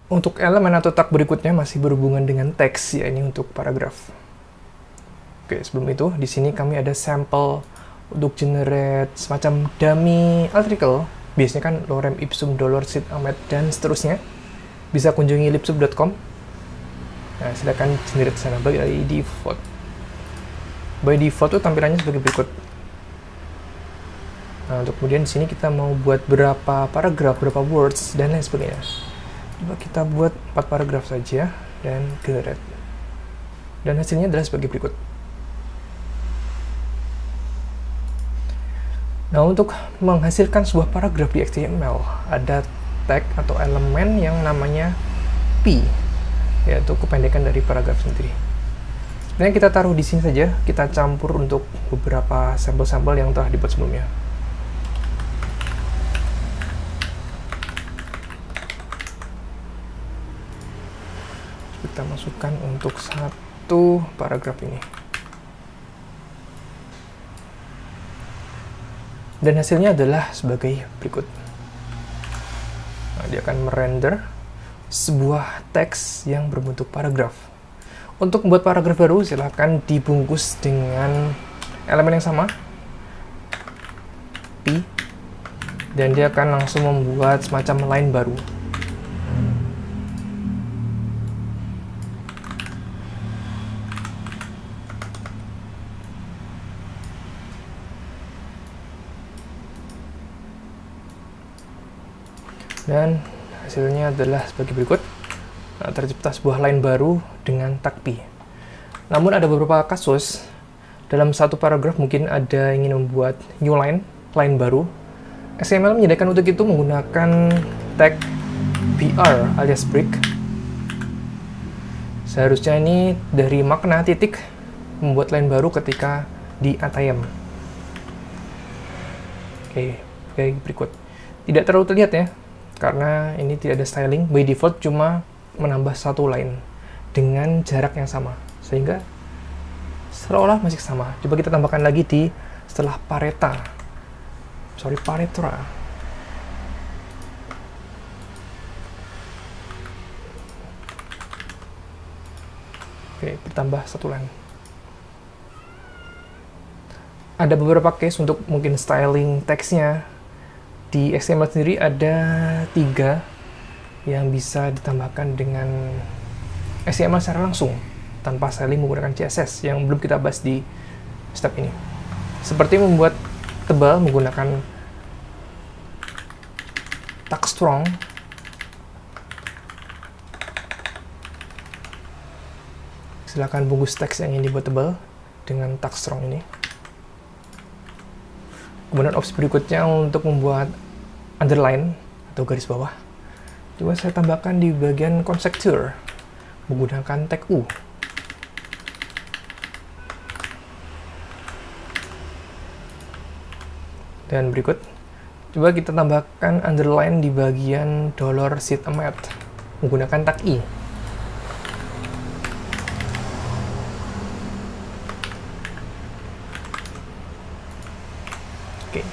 Untuk elemen atau tag berikutnya masih berhubungan dengan teks, ya ini untuk paragraf. Oke, sebelum itu di sini kami ada sampel untuk generate semacam dummy article. Biasanya kan lorem ipsum dolor sit amet dan seterusnya. Bisa kunjungi libsub.com. Nah, silakan generate sana by default. By default itu tampilannya sebagai berikut. Nah, untuk kemudian di sini kita mau buat berapa paragraf, berapa words, dan lain sebagainya. Coba kita buat 4 paragraf saja dan generate. Dan hasilnya adalah sebagai berikut. Nah, untuk menghasilkan sebuah paragraf di HTML, ada tag atau elemen yang namanya P, yaitu kependekan dari paragraf sendiri. Sebenarnya kita taruh di sini saja, kita campur untuk beberapa sampel-sampel yang telah dibuat sebelumnya. Kita masukkan untuk satu paragraf ini. Dan hasilnya adalah sebagai berikut. Nah, dia akan merender sebuah teks yang berbentuk paragraf. Untuk membuat paragraf baru, silahkan dibungkus dengan elemen yang sama, P, dan dia akan langsung membuat semacam line baru. Dan hasilnya adalah sebagai berikut. Nah, tercipta sebuah line baru dengan tag P. Namun ada beberapa kasus, dalam satu paragraf mungkin ada ingin membuat new line baru. XML menyediakan untuk itu menggunakan tag BR alias break. Seharusnya ini dari makna titik membuat line baru ketika di atm. Oke, kayak berikut. Tidak terlalu terlihat ya, karena ini tidak ada styling. By default cuma menambah satu line dengan jarak yang sama, sehingga seolah masih sama. Coba kita tambahkan lagi di setelah paretra. Oke, bertambah satu line. Ada beberapa case untuk mungkin styling teksnya. Di HTML sendiri ada 3 yang bisa ditambahkan dengan HTML secara langsung tanpa styling menggunakan CSS yang belum kita bahas di step ini. Seperti membuat tebal menggunakan tag strong, silakan bungkus teks yang ingin dibuat tebal dengan tag strong ini. Kemudian opsi berikutnya untuk membuat underline atau garis bawah. Coba saya tambahkan di bagian conjecture menggunakan tag U. Dan berikut, coba kita tambahkan underline di bagian $sit_amet menggunakan tag I. Oke.